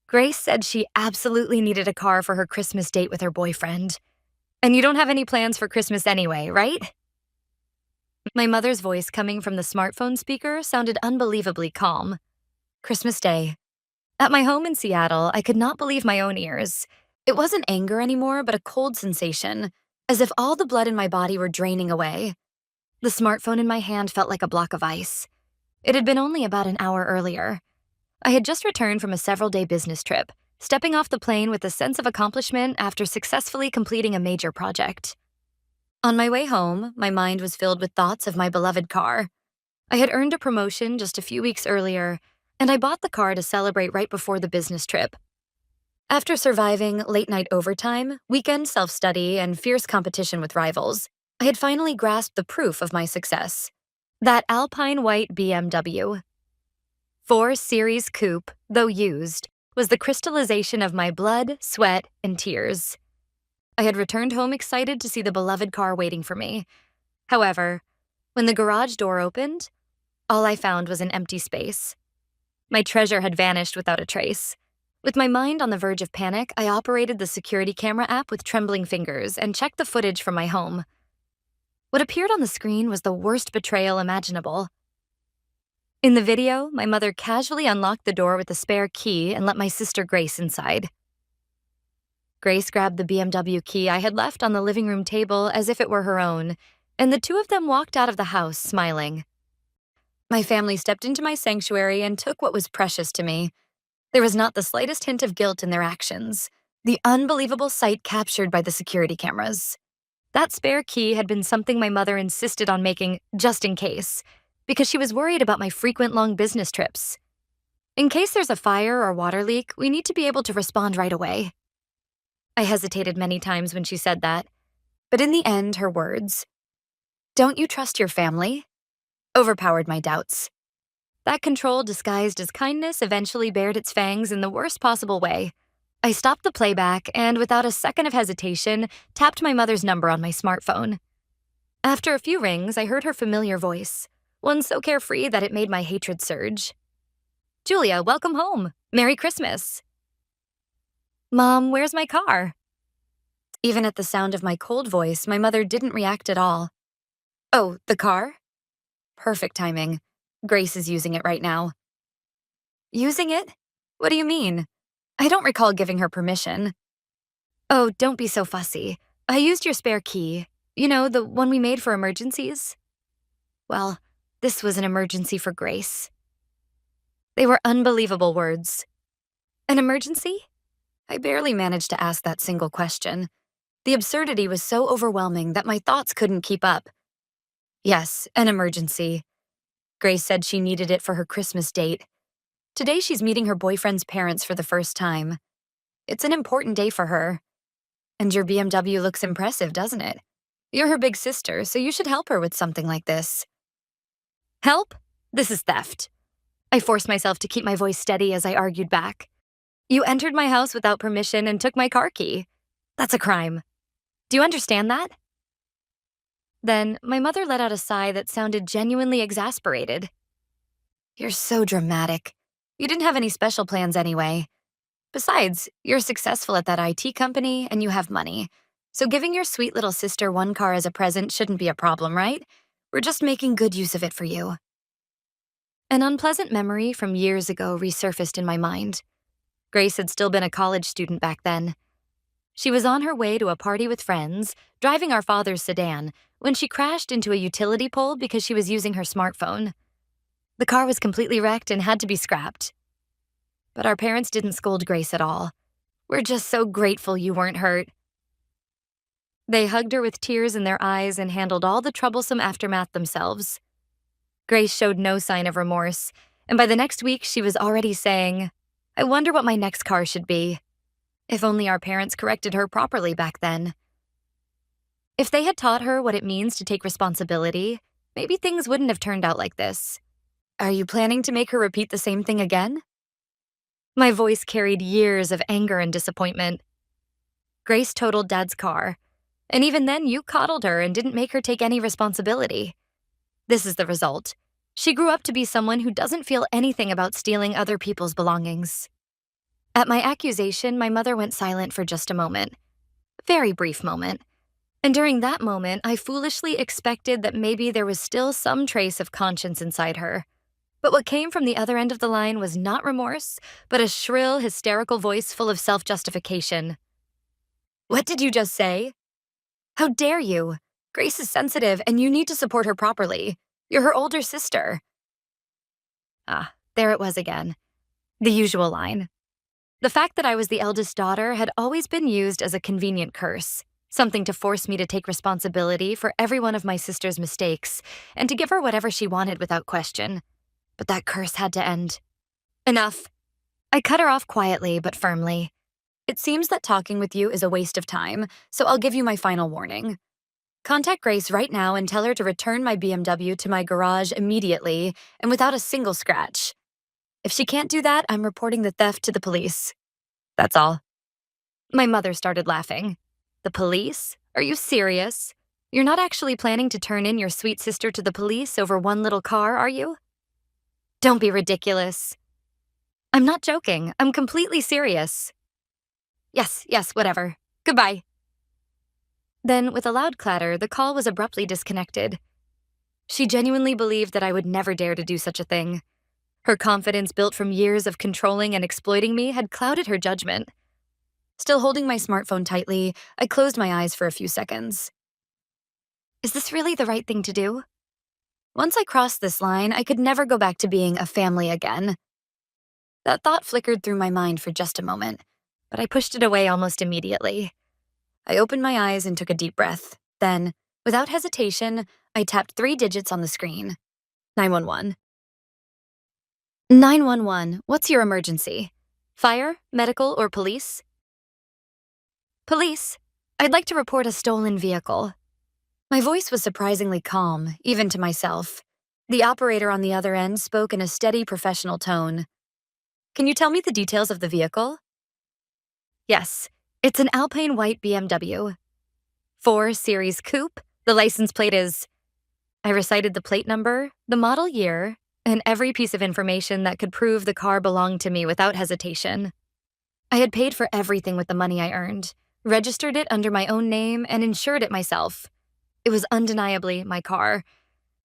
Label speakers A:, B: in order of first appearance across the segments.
A: Grace said she absolutely needed a car for her Christmas date with her boyfriend. And you don't have any plans for Christmas anyway, right? My mother's voice coming from the smartphone speaker sounded unbelievably calm. Christmas Day. At my home in Seattle, I could not believe my own ears. It wasn't anger anymore, but a cold sensation, as if all the blood in my body were draining away. The smartphone in my hand felt like a block of ice. It had been only about an hour earlier. I had just returned from a several-day business trip, stepping off the plane with a sense of accomplishment after successfully completing a major project. On my way home, my mind was filled with thoughts of my beloved car. I had earned a promotion just a few weeks earlier, and I bought the car to celebrate right before the business trip. After surviving late-night overtime, weekend self-study, and fierce competition with rivals, I had finally grasped the proof of my success. That alpine white BMW. 4 Series coupe, though used, was the crystallization of my blood, sweat, and tears. I had returned home excited to see the beloved car waiting for me. However, when the garage door opened, all I found was an empty space. My treasure had vanished without a trace. With my mind on the verge of panic, I operated the security camera app with trembling fingers and checked the footage from my home. What appeared on the screen was the worst betrayal imaginable. In the video, my mother casually unlocked the door with a spare key and let my sister Grace inside. Grace grabbed the BMW key I had left on the living room table as if it were her own, and the two of them walked out of the house smiling. My family stepped into my sanctuary and took what was precious to me. There was not the slightest hint of guilt in their actions, the unbelievable sight captured by the security cameras. That spare key had been something my mother insisted on making just in case, because she was worried about my frequent long business trips. In case there's a fire or water leak, we need to be able to respond right away. I hesitated many times when she said that, but in the end, her words, "Don't you trust your family?" overpowered my doubts. That control disguised as kindness eventually bared its fangs in the worst possible way. I stopped the playback and, without a second of hesitation, tapped my mother's number on my smartphone. After a few rings, I heard her familiar voice, one so carefree that it made my hatred surge. "Julia, welcome home. Merry Christmas." "Mom, where's my car?" Even at the sound of my cold voice, my mother didn't react at all. "Oh, the car?" Perfect timing. Grace is using it right now. Using it? What do you mean? I don't recall giving her permission. "Oh, don't be so fussy. I used your spare key. You know, the one we made for emergencies?" Well, this was an emergency for Grace. They were unbelievable words. An emergency? I barely managed to ask that single question. The absurdity was so overwhelming that my thoughts couldn't keep up. Yes, an emergency. Grace said she needed it for her Christmas date. Today she's meeting her boyfriend's parents for the first time. It's an important day for her. And your BMW looks impressive, doesn't it? You're her big sister, so you should help her with something like this. Help? This is theft. I forced myself to keep my voice steady as I argued back. You entered my house without permission and took my car key. That's a crime. Do you understand that? Then, my mother let out a sigh that sounded genuinely exasperated. You're so dramatic. You didn't have any special plans anyway. Besides, you're successful at that IT company and you have money. So giving your sweet little sister one car as a present shouldn't be a problem, right? We're just making good use of it for you. An unpleasant memory from years ago resurfaced in my mind. Grace had still been a college student back then. She was on her way to a party with friends, driving our father's sedan, when she crashed into a utility pole because she was using her smartphone. The car was completely wrecked and had to be scrapped. But our parents didn't scold Grace at all. "We're just so grateful you weren't hurt." They hugged her with tears in their eyes and handled all the troublesome aftermath themselves. Grace showed no sign of remorse, and by the next week she was already saying, "I wonder what my next car should be." If only our parents corrected her properly back then. If they had taught her what it means to take responsibility, maybe things wouldn't have turned out like this. Are you planning to make her repeat the same thing again? My voice carried years of anger and disappointment. Grace totaled Dad's car, and even then you coddled her and didn't make her take any responsibility. This is the result. She grew up to be someone who doesn't feel anything about stealing other people's belongings. At my accusation, my mother went silent for just a moment. Very brief moment. And during that moment, I foolishly expected that maybe there was still some trace of conscience inside her. But what came from the other end of the line was not remorse, but a shrill, hysterical voice full of self-justification. "What did you just say? How dare you? Grace is sensitive and you need to support her properly. You're her older sister." Ah, there it was again. The usual line. The fact that I was the eldest daughter had always been used as a convenient curse, something to force me to take responsibility for every one of my sister's mistakes and to give her whatever she wanted without question. But that curse had to end. Enough. I cut her off quietly but firmly. "It seems that talking with you is a waste of time, so I'll give you my final warning. Contact Grace right now and tell her to return my BMW to my garage immediately and without a single scratch. If she can't do that, I'm reporting the theft to the police. That's all." My mother started laughing. "The police? Are you serious? You're not actually planning to turn in your sweet sister to the police over one little car, are you?" "Don't be ridiculous." "I'm not joking. I'm completely serious." Yes, whatever. Goodbye." Then, with a loud clatter, the call was abruptly disconnected. She genuinely believed that I would never dare to do such a thing. Her confidence built from years of controlling and exploiting me had clouded her judgment. Still holding my smartphone tightly, I closed my eyes for a few seconds. Is this really the right thing to do? Once I crossed this line, I could never go back to being a family again. That thought flickered through my mind for just a moment, but I pushed it away almost immediately. I opened my eyes and took a deep breath. Then, without hesitation, I tapped 3 digits on the screen. 911. 911, what's your emergency? Fire, medical, or police? Police. I'd like to report a stolen vehicle. My voice was surprisingly calm, even to myself. The operator on the other end spoke in a steady, professional tone. Can you tell me the details of the vehicle? Yes, it's an Alpine white BMW. 4 Series Coupe. The license plate is... I recited the plate number, the model year, and every piece of information that could prove the car belonged to me without hesitation. I had paid for everything with the money I earned, registered it under my own name, and insured it myself. It was undeniably my car.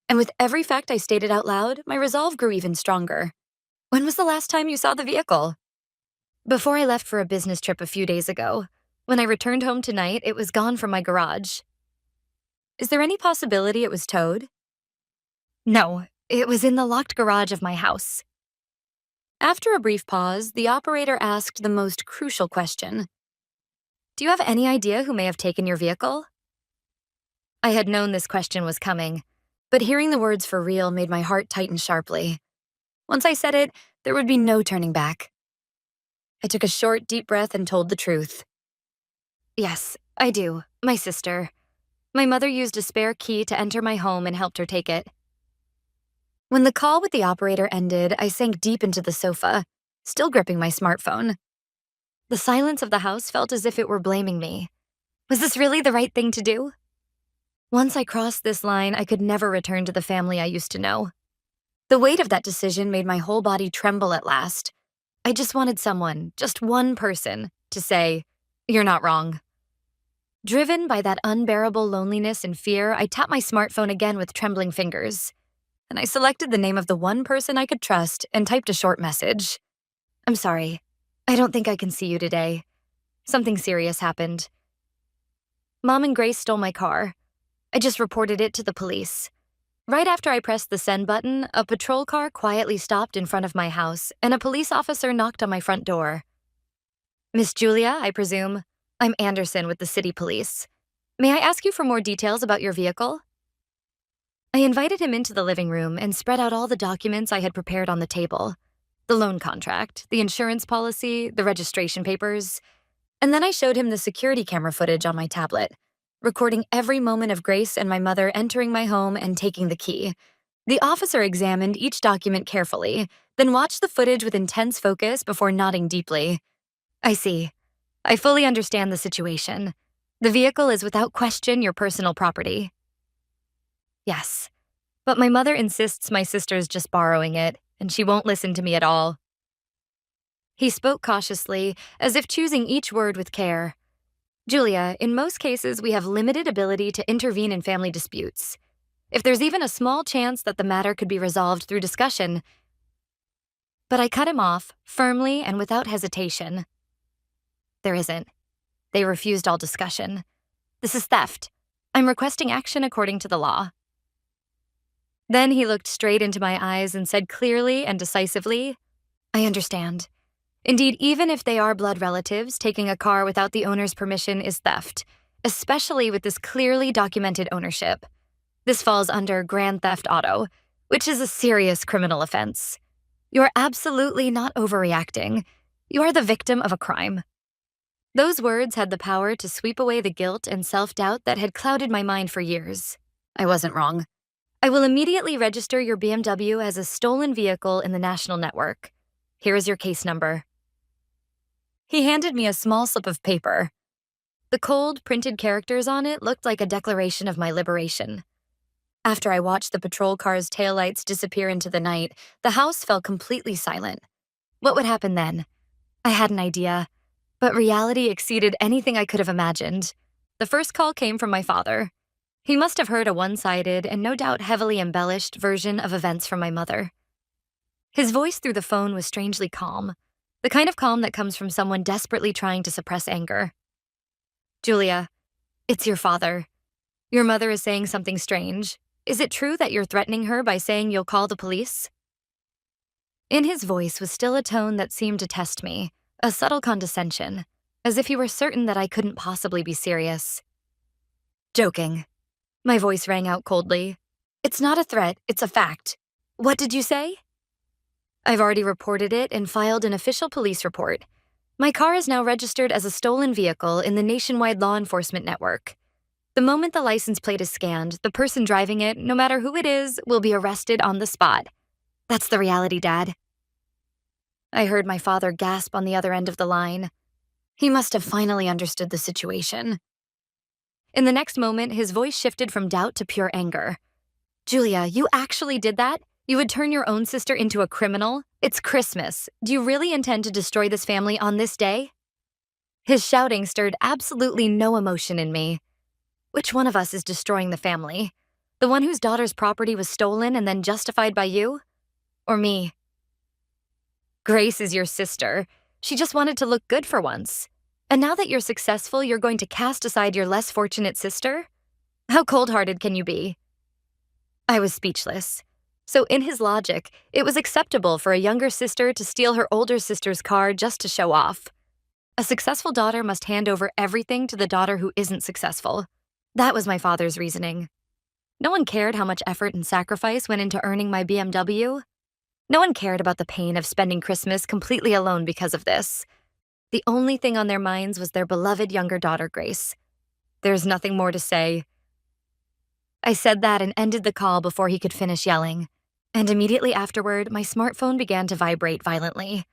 A: And with every fact I stated out loud, my resolve grew even stronger. When was the last time you saw the vehicle? Before I left for a business trip a few days ago. When I returned home tonight, it was gone from my garage. Is there any possibility it was towed? No, it was in the locked garage of my house. After a brief pause, the operator asked the most crucial question. Do you have any idea who may have taken your vehicle? I had known this question was coming, but hearing the words for real made my heart tighten sharply. Once I said it, there would be no turning back. I took a short, deep breath and told the truth. Yes, I do. My sister. My mother used a spare key to enter my home and helped her take it. When the call with the operator ended, I sank deep into the sofa, still gripping my smartphone. The silence of the house felt as if it were blaming me. Was this really the right thing to do? Once I crossed this line, I could never return to the family I used to know. The weight of that decision made my whole body tremble at last. I just wanted someone, just one person, to say, "You're not wrong." Driven by that unbearable loneliness and fear, I tapped my smartphone again with trembling fingers. And I selected the name of the one person I could trust and typed a short message. I'm sorry. I don't think I can see you today. Something serious happened. Mom and Grace stole my car. I just reported it to the police. Right after I pressed the send button, a patrol car quietly stopped in front of my house, and a police officer knocked on my front door. Miss Julia, I presume. I'm Anderson with the city police. May I ask you for more details about your vehicle? I invited him into the living room and spread out all the documents I had prepared on the table. The loan contract, the insurance policy, the registration papers. And then I showed him the security camera footage on my tablet, recording every moment of Grace and my mother entering my home and taking the key. The officer examined each document carefully, then watched the footage with intense focus before nodding deeply. I see. I fully understand the situation. The vehicle is without question your personal property. Yes, but my mother insists my sister's just borrowing it, and she won't listen to me at all. He spoke cautiously, as if choosing each word with care. Julia, in most cases, we have limited ability to intervene in family disputes. If there's even a small chance that the matter could be resolved through discussion. But I cut him off, firmly and without hesitation. There isn't. They refused all discussion. This is theft. I'm requesting action according to the law. Then he looked straight into my eyes and said clearly and decisively, I understand. Indeed, even if they are blood relatives, taking a car without the owner's permission is theft, especially with this clearly documented ownership. This falls under grand theft auto, which is a serious criminal offense. You're absolutely not overreacting. You are the victim of a crime. Those words had the power to sweep away the guilt and self-doubt that had clouded my mind for years. I wasn't wrong. I will immediately register your BMW as a stolen vehicle in the national network. Here is your case number. He handed me a small slip of paper. The cold, printed characters on it looked like a declaration of my liberation. After I watched the patrol car's taillights disappear into the night, the house fell completely silent. What would happen then? I had an idea, but reality exceeded anything I could have imagined. The first call came from my father. He must have heard a one-sided and no doubt heavily embellished version of events from my mother. His voice through the phone was strangely calm, the kind of calm that comes from someone desperately trying to suppress anger. Julia, it's your father. Your mother is saying something strange. Is it true that you're threatening her by saying you'll call the police? In his voice was still a tone that seemed to test me, a subtle condescension, as if he were certain that I couldn't possibly be serious. Joking. My voice rang out coldly. It's not a threat, it's a fact. What did you say? I've already reported it and filed an official police report. My car is now registered as a stolen vehicle in the nationwide law enforcement network. The moment the license plate is scanned, the person driving it, no matter who it is, will be arrested on the spot. That's the reality, Dad. I heard my father gasp on the other end of the line. He must have finally understood the situation. In the next moment, his voice shifted from doubt to pure anger. Julia, you actually did that? You would turn your own sister into a criminal? It's Christmas. Do you really intend to destroy this family on this day? His shouting stirred absolutely no emotion in me. Which one of us is destroying the family? The one whose daughter's property was stolen and then justified by you? Or me? Grace is your sister. She just wanted to look good for once. And now that you're successful, you're going to cast aside your less fortunate sister? How cold-hearted can you be? I was speechless. So in his logic, it was acceptable for a younger sister to steal her older sister's car just to show off. A successful daughter must hand over everything to the daughter who isn't successful. That was my father's reasoning. No one cared how much effort and sacrifice went into earning my BMW. No one cared about the pain of spending Christmas completely alone because of this. The only thing on their minds was their beloved younger daughter, Grace. There's nothing more to say. I said that and ended the call before he could finish yelling. And immediately afterward, my smartphone began to vibrate violently.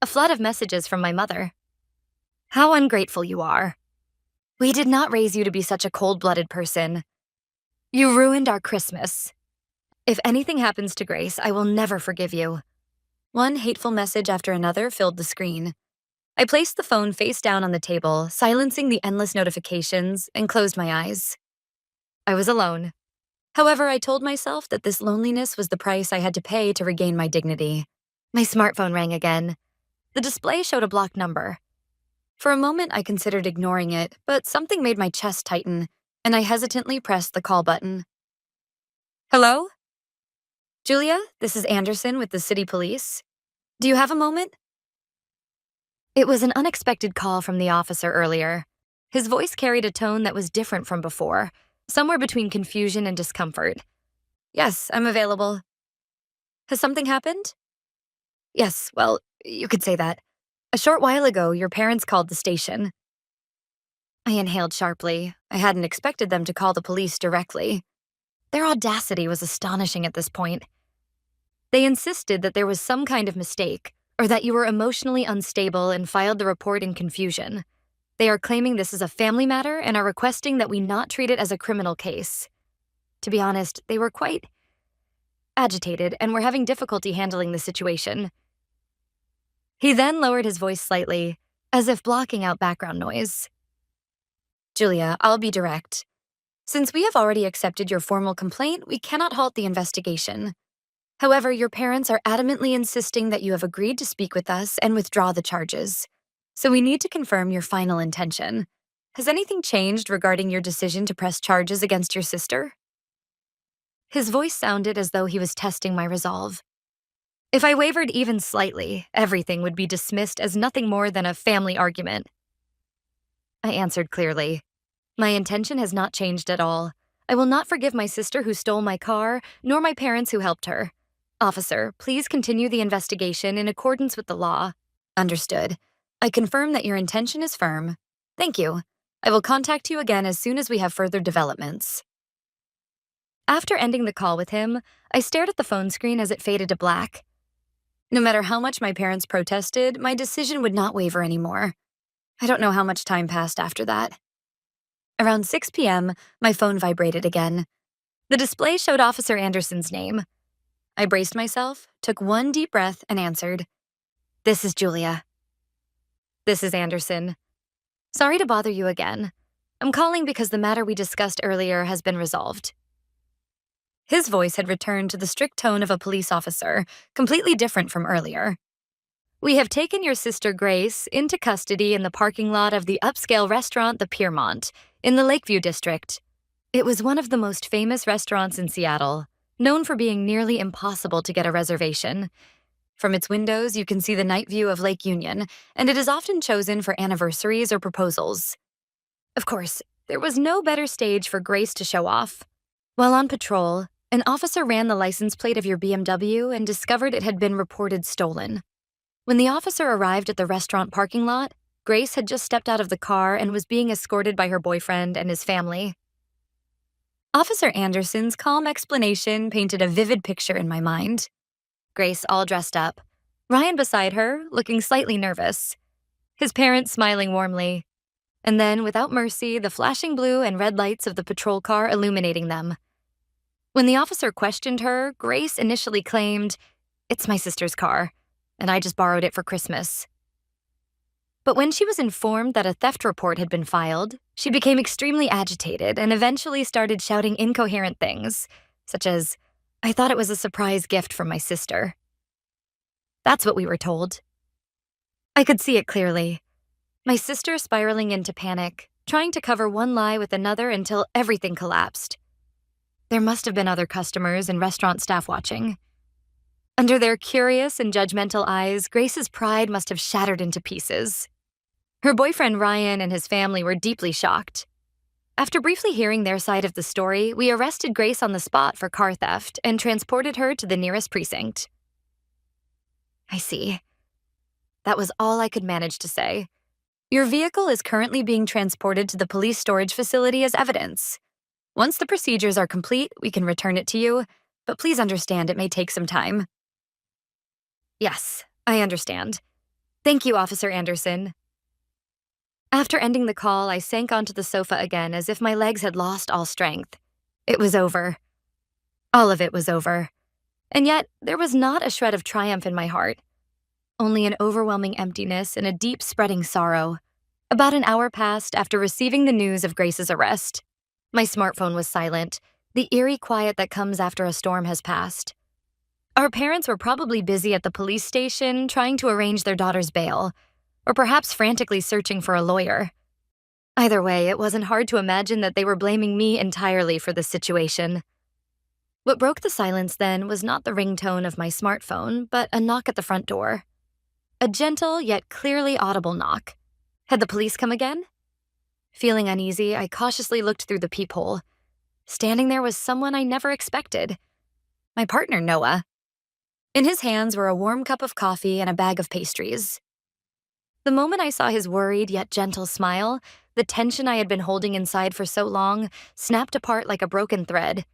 A: A flood of messages from my mother. How ungrateful you are. We did not raise you to be such a cold-blooded person. You ruined our Christmas. If anything happens to Grace, I will never forgive you. One hateful message after another filled the screen. I placed the phone face down on the table, silencing the endless notifications, and closed my eyes. I was alone. However, I told myself that this loneliness was the price I had to pay to regain my dignity. My smartphone rang again. The display showed a blocked number. For a moment, I considered ignoring it, but something made my chest tighten, and I hesitantly pressed the call button. Hello? Julia, this is Anderson with the city police. Do you have a moment? It was an unexpected call from the officer earlier. His voice carried a tone that was different from before, somewhere between confusion and discomfort. Yes, I'm available. Has something happened? Yes, well, you could say that. A short while ago, your parents called the station. I inhaled sharply. I hadn't expected them to call the police directly. Their audacity was astonishing at this point. They insisted that there was some kind of mistake, or that you were emotionally unstable and filed the report in confusion. They are claiming this is a family matter and are requesting that we not treat it as a criminal case. To be honest, they were quite agitated and were having difficulty handling the situation. He then lowered his voice slightly, as if blocking out background noise. Julia, I'll be direct. Since we have already accepted your formal complaint, we cannot halt the investigation. However, your parents are adamantly insisting that you have agreed to speak with us and withdraw the charges. So we need to confirm your final intention. Has anything changed regarding your decision to press charges against your sister? His voice sounded as though he was testing my resolve. If I wavered even slightly, everything would be dismissed as nothing more than a family argument. I answered clearly. My intention has not changed at all. I will not forgive my sister who stole my car, nor my parents who helped her. Officer, please continue the investigation in accordance with the law. Understood. I confirm that your intention is firm. Thank you. I will contact you again as soon as we have further developments. After ending the call with him, I stared at the phone screen as it faded to black. No matter how much my parents protested, my decision would not waver anymore. I don't know how much time passed after that. Around 6 p.m., my phone vibrated again. The display showed Officer Anderson's name. I braced myself, took one deep breath, and answered. This is Julia. This is Anderson. Sorry to bother you again. I'm calling because the matter we discussed earlier has been resolved. His voice had returned to the strict tone of a police officer, completely different from earlier. We have taken your sister Grace into custody in the parking lot of the upscale restaurant The Piermont, in the Lakeview district. It was one of the most famous restaurants in Seattle, known for being nearly impossible to get a reservation. From its windows, you can see the night view of Lake Union, and it is often chosen for anniversaries or proposals. Of course, there was no better stage for Grace to show off. While on patrol, an officer ran the license plate of your BMW and discovered it had been reported stolen. When the officer arrived at the restaurant parking lot, Grace had just stepped out of the car and was being escorted by her boyfriend and his family. Officer Anderson's calm explanation painted a vivid picture in my mind. Grace all dressed up, Ryan beside her, looking slightly nervous, his parents smiling warmly, and then, without mercy, the flashing blue and red lights of the patrol car illuminating them. When the officer questioned her, Grace initially claimed, "It's my sister's car, and I just borrowed it for Christmas." But when she was informed that a theft report had been filed, she became extremely agitated and eventually started shouting incoherent things, such as, "I thought it was a surprise gift from my sister." That's what we were told. I could see it clearly. My sister spiraling into panic, trying to cover one lie with another until everything collapsed. There must have been other customers and restaurant staff watching. Under their curious and judgmental eyes, Grace's pride must have shattered into pieces. Her boyfriend Ryan and his family were deeply shocked. After briefly hearing their side of the story, we arrested Grace on the spot for car theft and transported her to the nearest precinct. I see. That was all I could manage to say. Your vehicle is currently being transported to the police storage facility as evidence. Once the procedures are complete, we can return it to you, but please understand it may take some time. Yes, I understand. Thank you, Officer Anderson. After ending the call, I sank onto the sofa again as if my legs had lost all strength. It was over. All of it was over. And yet, there was not a shred of triumph in my heart. Only an overwhelming emptiness and a deep spreading sorrow. About an hour passed after receiving the news of Grace's arrest. My smartphone was silent, the eerie quiet that comes after a storm has passed. Our parents were probably busy at the police station trying to arrange their daughter's bail, or perhaps frantically searching for a lawyer. Either way, it wasn't hard to imagine that they were blaming me entirely for the situation. What broke the silence then was not the ringtone of my smartphone, but a knock at the front door. A gentle yet clearly audible knock. Had the police come again? Feeling uneasy, I cautiously looked through the peephole. Standing there was someone I never expected. My partner, Noah. In his hands were a warm cup of coffee and a bag of pastries. The moment I saw his worried yet gentle smile, the tension I had been holding inside for so long snapped apart like a broken thread.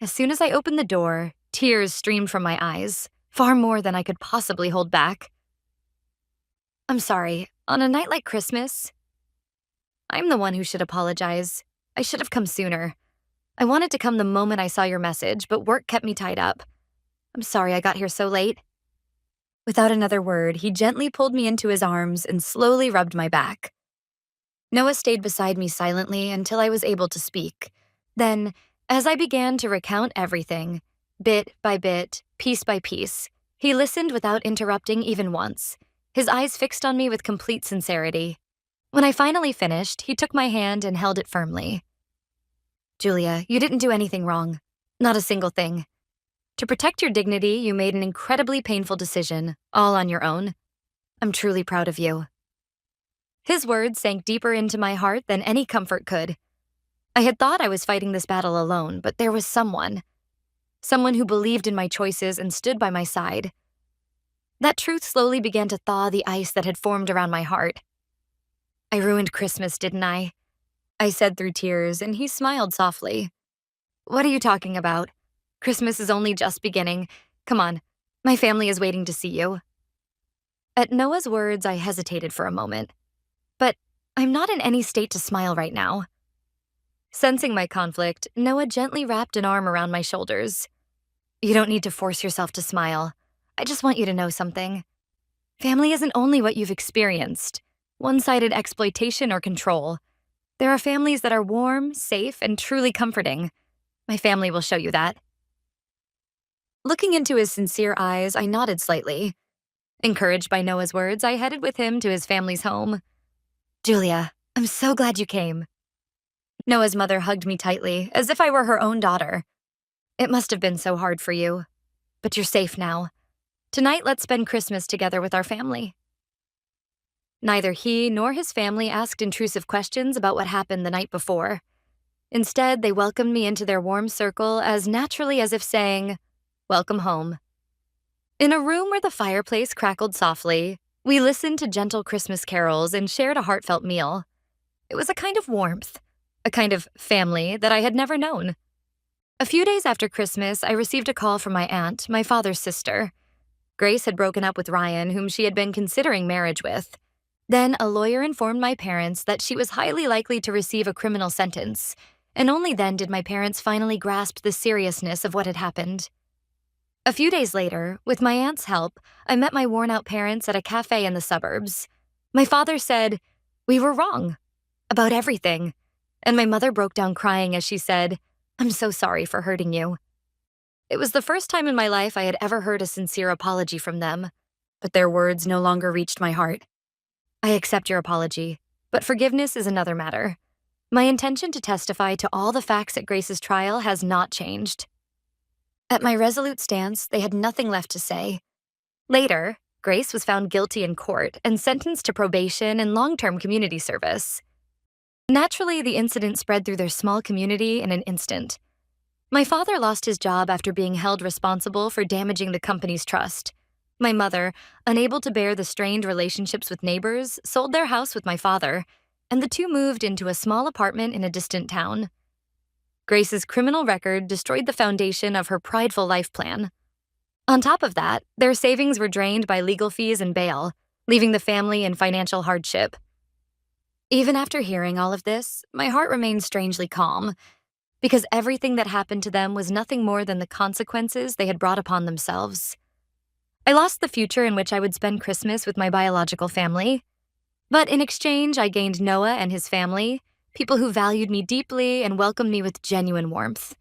A: As soon as I opened the door, tears streamed from my eyes, far more than I could possibly hold back. I'm sorry, on a night like Christmas? I'm the one who should apologize. I should have come sooner. I wanted to come the moment I saw your message, but work kept me tied up. I'm sorry I got here so late. Without another word, he gently pulled me into his arms and slowly rubbed my back. Noah stayed beside me silently until I was able to speak. Then, as I began to recount everything, bit by bit, piece by piece, he listened without interrupting even once, his eyes fixed on me with complete sincerity. When I finally finished, he took my hand and held it firmly. "Julia, you didn't do anything wrong. Not a single thing. To protect your dignity, you made an incredibly painful decision, all on your own. I'm truly proud of you." His words sank deeper into my heart than any comfort could. I had thought I was fighting this battle alone, but there was someone who believed in my choices and stood by my side. That truth slowly began to thaw the ice that had formed around my heart. "I ruined Christmas, didn't I?" I said through tears, and he smiled softly. "What are you talking about? Christmas is only just beginning. Come on, my family is waiting to see you." At Noah's words, I hesitated for a moment. But I'm not in any state to smile right now. Sensing my conflict, Noah gently wrapped an arm around my shoulders. "You don't need to force yourself to smile. I just want you to know something. Family isn't only what you've experienced, one-sided exploitation or control. There are families that are warm, safe, and truly comforting. My family will show you that." Looking into his sincere eyes, I nodded slightly. Encouraged by Noah's words, I headed with him to his family's home. "Julia, I'm so glad you came." Noah's mother hugged me tightly, as if I were her own daughter. "It must have been so hard for you. But you're safe now. Tonight, let's spend Christmas together with our family." Neither he nor his family asked intrusive questions about what happened the night before. Instead, they welcomed me into their warm circle as naturally as if saying, "Welcome home." In a room where the fireplace crackled softly, we listened to gentle Christmas carols and shared a heartfelt meal. It was a kind of warmth, a kind of family that I had never known. A few days after Christmas, I received a call from my aunt, my father's sister. Grace had broken up with Ryan, whom she had been considering marriage with. Then a lawyer informed my parents that she was highly likely to receive a criminal sentence, and only then did my parents finally grasp the seriousness of what had happened. A few days later, with my aunt's help, I met my worn-out parents at a cafe in the suburbs. My father said, "We were wrong about everything," and my mother broke down crying as she said, "I'm so sorry for hurting you." It was the first time in my life I had ever heard a sincere apology from them, but their words no longer reached my heart. "I accept your apology, but forgiveness is another matter. My intention to testify to all the facts at Grace's trial has not changed." At my resolute stance, they had nothing left to say. Later, Grace was found guilty in court and sentenced to probation and long-term community service. Naturally, the incident spread through their small community in an instant. My father lost his job after being held responsible for damaging the company's trust. My mother, unable to bear the strained relationships with neighbors, sold their house with my father, and the two moved into a small apartment in a distant town. Grace's criminal record destroyed the foundation of her prideful life plan. On top of that, their savings were drained by legal fees and bail, leaving the family in financial hardship. Even after hearing all of this, my heart remained strangely calm, because everything that happened to them was nothing more than the consequences they had brought upon themselves. I lost the future in which I would spend Christmas with my biological family, but in exchange, I gained Noah and his family, people who valued me deeply and welcomed me with genuine warmth.